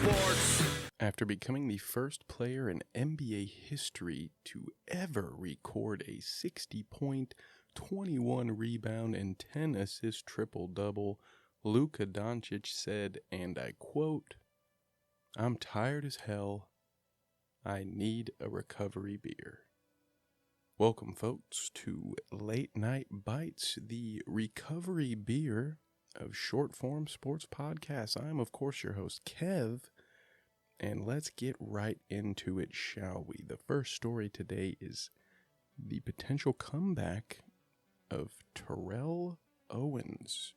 Sports. After becoming the first player in NBA history to ever record a 60-point, 21 rebound, and 10 assist triple-double, Luka Doncic said, and I quote, "I'm tired as hell. I need a recovery beer." Welcome, folks, to Late Night Bites, the recovery beer of short-form sports podcasts. I'm, of course, your host, Kev, and let's get right into it, shall we? The first story today is the potential comeback of Terrell Owens.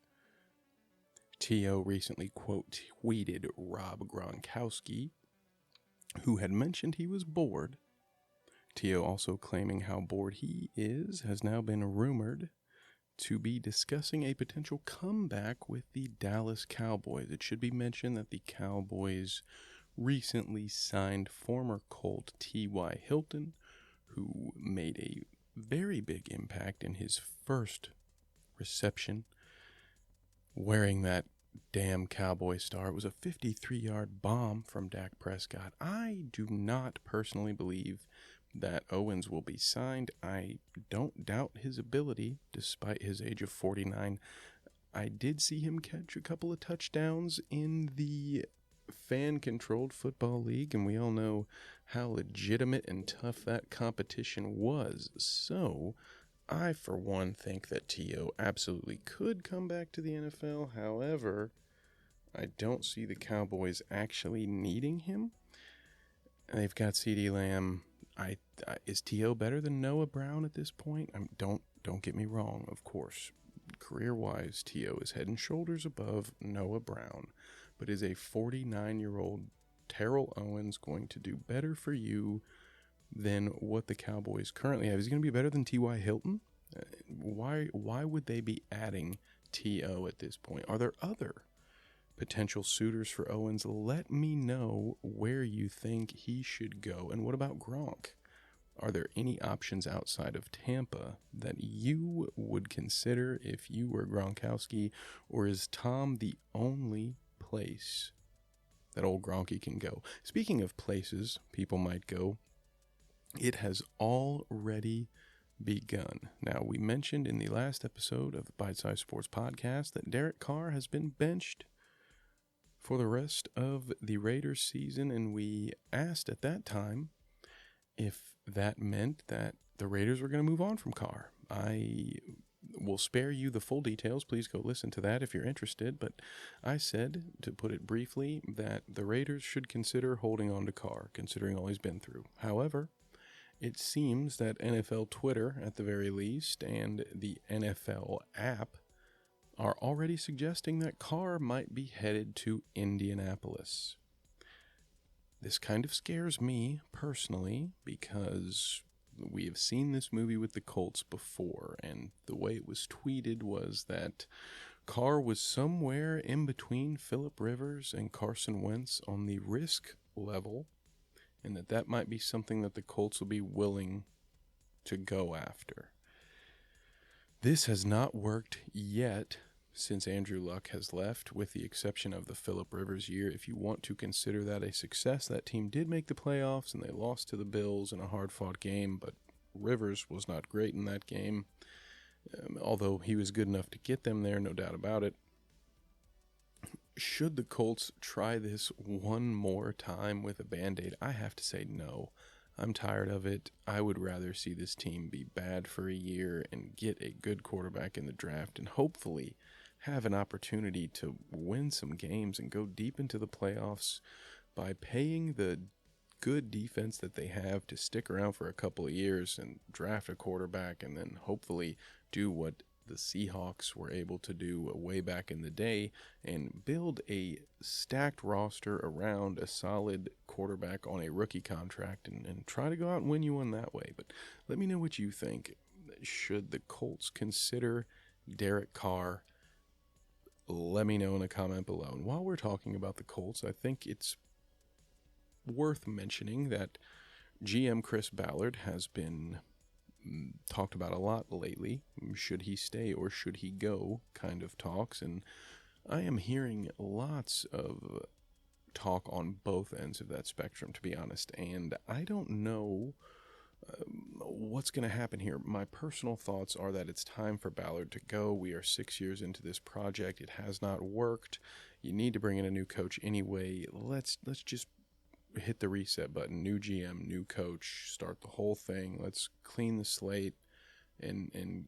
T.O. recently, quote, tweeted Rob Gronkowski, who had mentioned he was bored. T.O. also claiming how bored he is has now been rumored to be discussing a potential comeback with the Dallas Cowboys. It should be mentioned that the Cowboys recently signed former Colt T.Y. Hilton, who made a very big impact in his first reception, wearing that damn Cowboy star. It was a 53-yard bomb from Dak Prescott. I do not personally believe that Owens will be signed. I don't doubt his ability, despite his age of 49. I did see him catch a couple of touchdowns in the fan-controlled football league, and we all know how legitimate and tough that competition was. So, I, for one, think that T.O. absolutely could come back to the NFL. However, I don't see the Cowboys actually needing him. They've got CeeDee Lamb. Is T.O. better than Noah Brown at this point? Don't get me wrong, of course. Career-wise, T.O. is head and shoulders above Noah Brown. But is a 49-year-old Terrell Owens going to do better for you than what the Cowboys currently have? Is he going to be better than T.Y. Hilton? Why would they be adding T.O. at this point? Are there other potential suitors for Owens? Let me know where you think he should go. And what about Gronk? Are there any options outside of Tampa that you would consider if you were Gronkowski? Or is Tom the only place that old Gronky can go? Speaking of places people might go, it has already begun. Now, we mentioned in the last episode of the Bite-Size Sports podcast that Derek Carr has been benched for the rest of the Raiders season, and we asked at that time if that meant that the Raiders were going to move on from Carr. I will spare you the full details. Please go listen to that if you're interested, but I said, to put it briefly, that the Raiders should consider holding on to Carr, considering all he's been through. However, it seems that NFL Twitter, at the very least, and the NFL app are already suggesting that Carr might be headed to Indianapolis. This kind of scares me personally because we have seen this movie with the Colts before, and the way it was tweeted was that Carr was somewhere in between Phillip Rivers and Carson Wentz on the risk level, and that might be something that the Colts will be willing to go after. This has not worked yet since Andrew Luck has left, with the exception of the Phillip Rivers year. If you want to consider that a success, that team did make the playoffs, and they lost to the Bills in a hard-fought game, but Rivers was not great in that game, although he was good enough to get them there, no doubt about it. Should the Colts try this one more time with a Band-Aid? I have to say no. I'm tired of it. I would rather see this team be bad for a year and get a good quarterback in the draft and hopefully have an opportunity to win some games and go deep into the playoffs by paying the good defense that they have to stick around for a couple of years and draft a quarterback and then hopefully do what the Seahawks were able to do way back in the day and build a stacked roster around a solid quarterback on a rookie contract and try to go out and win you one that way. But let me know what you think. Should the Colts consider Derek Carr? Let me know in a comment below. And while we're talking about the Colts, I think it's worth mentioning that GM Chris Ballard has been talked about a lot lately. Should he stay or should he go kind of talks. And I am hearing lots of talk on both ends of that spectrum, to be honest. And I don't know what's going to happen here. My personal thoughts are that it's time for Ballard to go. We are 6 years into this project. It has not worked. You need to bring in a new coach anyway. Let's just hit the reset button. New GM, new coach, start the whole thing. Let's clean the slate and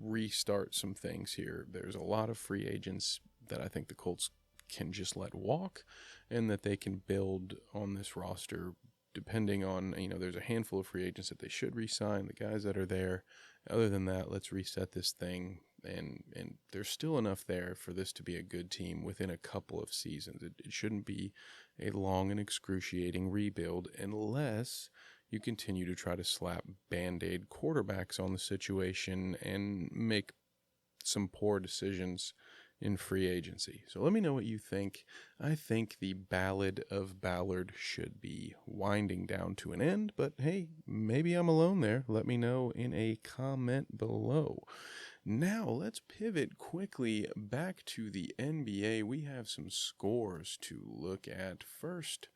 restart some things here. There's a lot of free agents that I think the Colts can just let walk, and that they can build on this roster depending on, there's a handful of free agents that they should re-sign, the guys that are there. Other than that, let's reset this thing, and there's still enough there for this to be a good team within a couple of seasons. It shouldn't be a long and excruciating rebuild unless you continue to try to slap Band-Aid quarterbacks on the situation and make some poor decisions in free agency. So let me know what you think. I think the Ballad of Ballard should be winding down to an end, but hey, maybe I'm alone there. Let me know in a comment below. Now, let's pivot quickly back to the NBA. We have some scores to look at. First,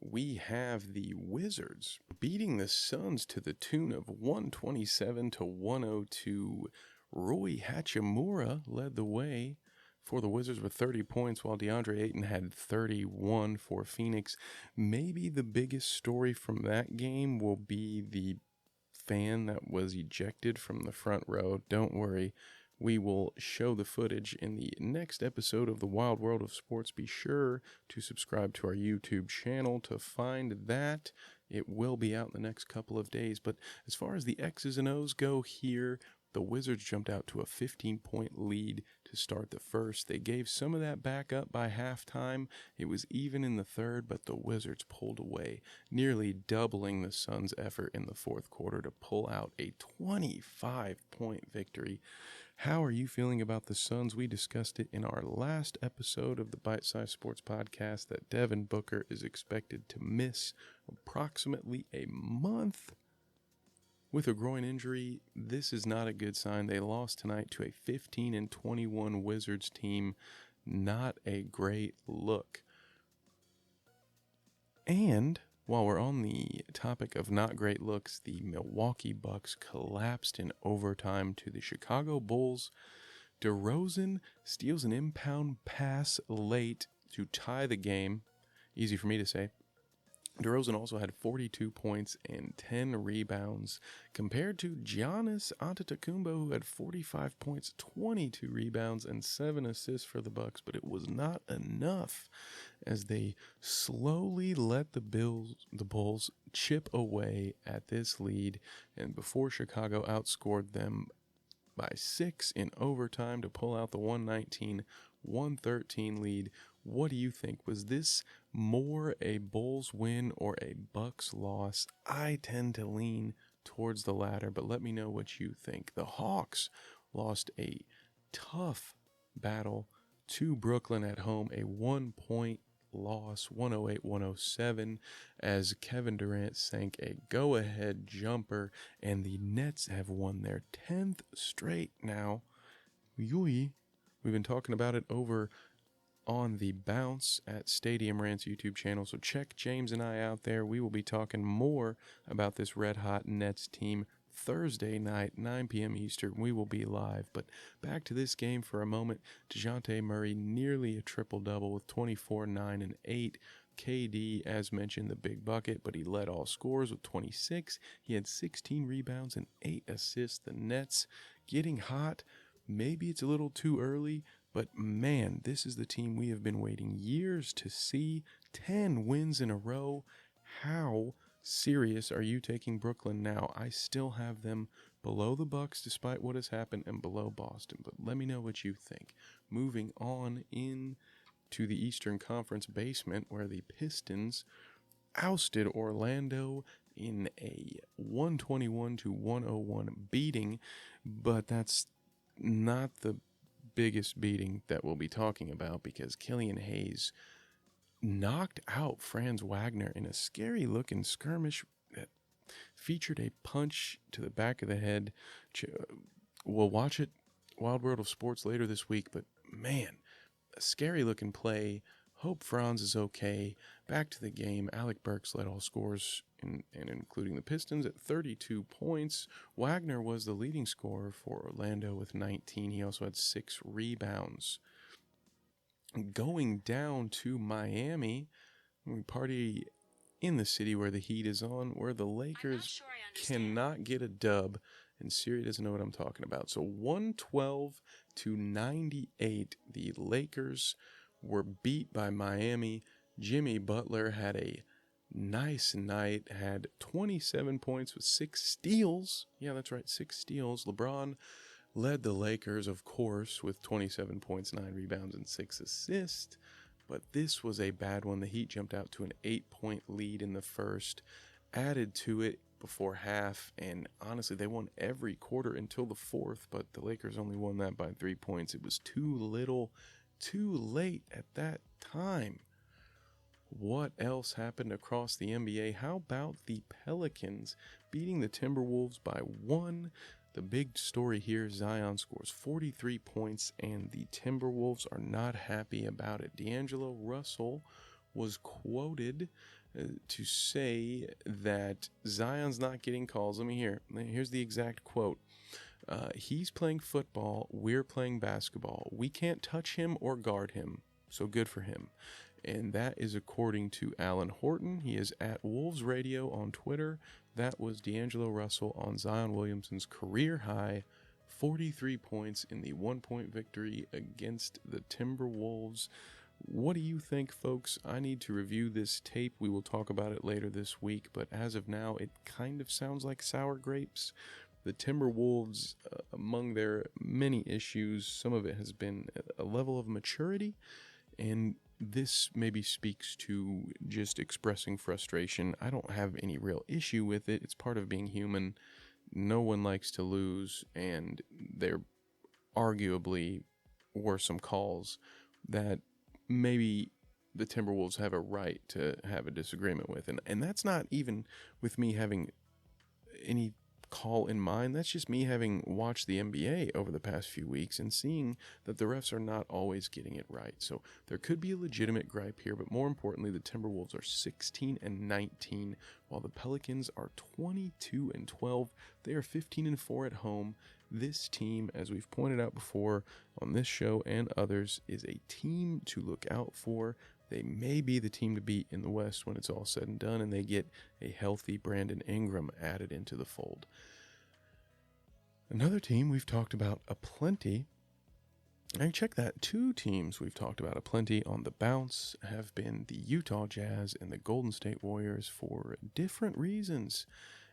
we have the Wizards beating the Suns to the tune of 127-102. Rui Hachimura led the way for the Wizards with 30 points, while DeAndre Ayton had 31 for Phoenix. Maybe the biggest story from that game will be the fan that was ejected from the front row. Don't worry, we will show the footage in the next episode of the Wild World of Sports. Be sure to subscribe to our YouTube channel to find that. It will be out in the next couple of days. But as far as the X's and O's go here, the Wizards jumped out to a 15-point lead to start the first. They gave some of that back up by halftime. It was even in the third, but the Wizards pulled away, nearly doubling the Suns' effort in the fourth quarter to pull out a 25-point victory. How are you feeling about the Suns? We discussed it in our last episode of the Bite Size Sports podcast that Devin Booker is expected to miss approximately a month with a groin injury. This is not a good sign. They lost tonight to a 15-21 Wizards team. Not a great look. And while we're on the topic of not great looks, the Milwaukee Bucks collapsed in overtime to the Chicago Bulls. DeRozan steals an impound pass late to tie the game. Easy for me to say. DeRozan also had 42 points and 10 rebounds, compared to Giannis Antetokounmpo, who had 45 points, 22 rebounds, and 7 assists for the Bucks. But it was not enough as they slowly let the Bulls chip away at this lead, and before Chicago outscored them by 6 in overtime to pull out the 119-113 lead. What do you think? Was this more a Bulls win or a Bucks loss? I tend to lean towards the latter, but let me know what you think. The Hawks lost a tough battle to Brooklyn at home, a 1-point loss, 108-107, as Kevin Durant sank a go-ahead jumper, and the Nets have won their 10th straight now. We've been talking about it over on the Bounce at Stadium Rant's YouTube channel, so check James and I out there. We will be talking more about this red-hot Nets team Thursday night, 9 p.m. Eastern. We will be live. But back to this game for a moment. DeJounte Murray nearly a triple-double with 24, 9, and 8. KD, as mentioned, the big bucket, but he led all scorers with 26. He had 16 rebounds and 8 assists. The Nets getting hot. Maybe it's a little too early, but man, this is the team we have been waiting years to see. 10 wins in a row. How serious are you taking Brooklyn now? I still have them below the Bucks despite what has happened, and below Boston, but let me know what you think. Moving on in to the Eastern Conference basement, where the Pistons ousted Orlando in a 121-101 beating, but that's not the biggest beating that we'll be talking about, because Killian Hayes knocked out Franz Wagner in a scary looking skirmish that featured a punch to the back of the head. We'll watch it Wild World of Sports later this week, but man, a scary looking play. Hope Franz is okay. Back to the game. Alec Burks led all scores, and including the Pistons, at 32 points. Wagner was the leading scorer for Orlando with 19. He also had 6 rebounds. Going down to Miami, we party in the city where the heat is on, where the Lakers cannot get a dub, and Siri doesn't know what I'm talking about. So 112-98, the Lakers were beat by Miami. Jimmy Butler had a nice night, had 27 points with 6 steals. Yeah, that's right, 6 steals. LeBron led the Lakers, of course, with 27 points, 9 rebounds, and 6 assists. But this was a bad one. The Heat jumped out to an 8-point lead in the first, added to it before half, and honestly, they won every quarter until the fourth, but the Lakers only won that by 3 points. It was too little, too late at that time. What else happened across the NBA? How about the Pelicans beating the Timberwolves by 1? The big story here, Zion scores 43 points, and the Timberwolves are not happy about it. D'Angelo Russell was quoted to say that Zion's not getting calls. Here's the exact quote. He's playing football, we're playing basketball. We can't touch him or guard him, so good for him. And that is according to Alan Horton. He is at Wolves Radio on Twitter. That was D'Angelo Russell on Zion Williamson's career high 43 points in the 1-point victory against the Timberwolves. What do you think, folks? I need to review this tape. We will talk about it later this week, but as of now, it kind of sounds like sour grapes. The Timberwolves, among their many issues, some of it has been a level of maturity, and this maybe speaks to just expressing frustration. I don't have any real issue with it. It's part of being human. No one likes to lose, and there arguably were some calls that maybe the Timberwolves have a right to have a disagreement with. And that's not even with me having any call in mind. That's just me having watched the NBA over the past few weeks and seeing that the refs are not always getting it right. So there could be a legitimate gripe here, but more importantly, the Timberwolves are 16-19, while the Pelicans are 22-12. They are 15-4 at home. This team, as we've pointed out before on this show and others, is a team to look out for. They may be the team to beat in the West when it's all said and done, and they get a healthy Brandon Ingram added into the fold. Another team we've talked about aplenty, and check that, 2 teams we've talked about aplenty on the bounce have been the Utah Jazz and the Golden State Warriors for different reasons.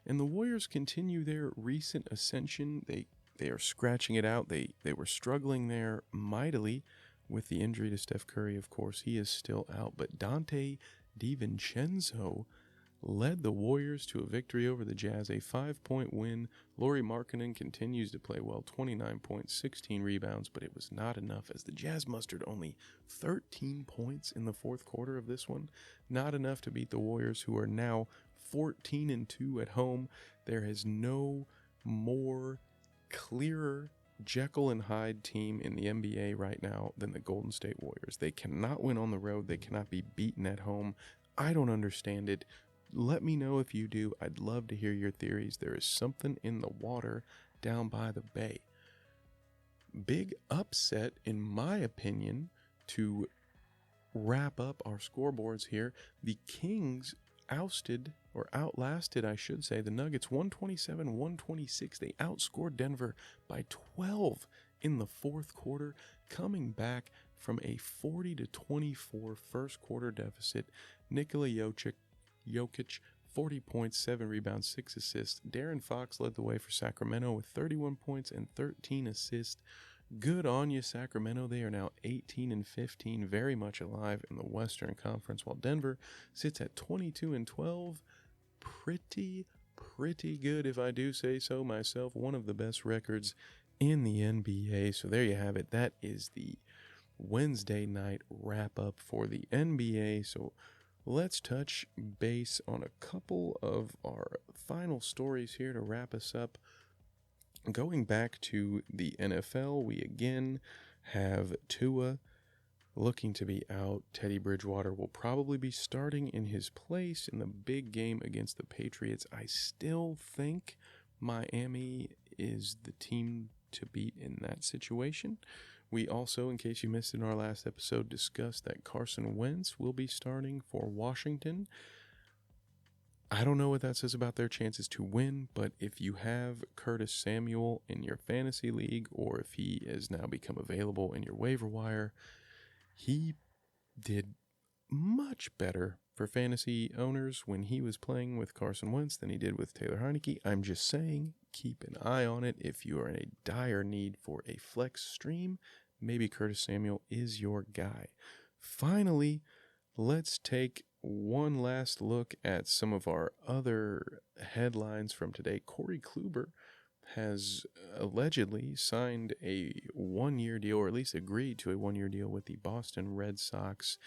And the Warriors continue their recent ascension. They are scratching it out. They were struggling there mightily with the injury to Steph Curry. Of course, he is still out, but Dante DiVincenzo led the Warriors to a victory over the Jazz, a 5-point win. Lauri Markkanen continues to play well, 29 points, 16 rebounds, but it was not enough as the Jazz mustered only 13 points in the fourth quarter of this one. Not enough to beat the Warriors, who are now 14-2 at home. There is no more clearer Jekyll and Hyde team in the NBA right now than the Golden State Warriors. They cannot win on the road. They cannot be beaten at home. I don't understand it. Let me know if you do. I'd love to hear your theories. There is something in the water down by the bay. Big upset, in my opinion, to wrap up our scoreboards here. The Kings outlasted, I should say, the Nuggets 127-126. They outscored Denver by 12 in the fourth quarter, coming back from a 40-24 first quarter deficit. Nikola Jokic, 40 points, 7 rebounds, 6 assists. De'Aaron Fox led the way for Sacramento with 31 points and 13 assists. Good on you, Sacramento. They are now 18-15, very much alive in the Western Conference, while Denver sits at 22-12. Pretty good, if I do say so myself. One of the best records in the NBA. So there you have it. That is the Wednesday night wrap-up for the NBA. So let's touch base on a couple of our final stories here to wrap us up. Going back to the NFL, we again have Tua looking to be out. Teddy Bridgewater will probably be starting in his place in the big game against the Patriots. I still think Miami is the team to beat in that situation. We also, in case you missed in our last episode, discussed that Carson Wentz will be starting for Washington. I don't know what that says about their chances to win, but if you have Curtis Samuel in your fantasy league, or if he has now become available in your waiver wire, he did much better for fantasy owners when he was playing with Carson Wentz than he did with Taylor Heinicke. I'm just saying, keep an eye on it. If you are in a dire need for a flex stream, maybe Curtis Samuel is your guy. Finally, let's take one last look at some of our other headlines from today. Corey Kluber has allegedly signed a one-year deal, or at least agreed to a one-year deal with the Boston Red Sox.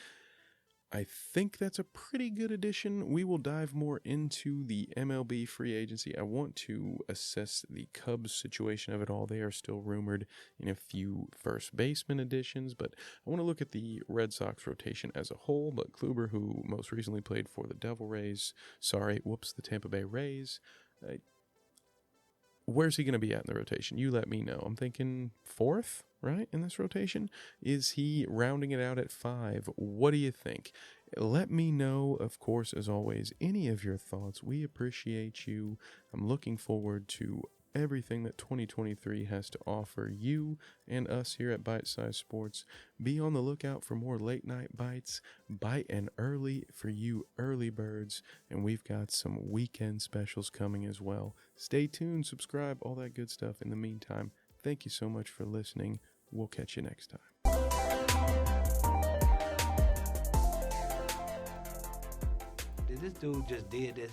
I think that's a pretty good addition. We will dive more into the MLB free agency. I want to assess the Cubs situation of it all. They are still rumored in a few first baseman additions, but I want to look at the Red Sox rotation as a whole. But Kluber, who most recently played for the the Tampa Bay Rays, where's he going to be at in the rotation? You let me know. I'm thinking fourth, right, in this rotation? Is he rounding it out at 5? What do you think? Let me know, of course, as always, any of your thoughts. We appreciate you. I'm looking forward to everything that 2023 has to offer you and us here at Bite Size Sports. Be on the lookout for more late night bites. Bite and early for you early birds. And we've got some weekend specials coming as well. Stay tuned, subscribe, all that good stuff. In the meantime, thank you so much for listening. We'll catch you next time. This dude just did this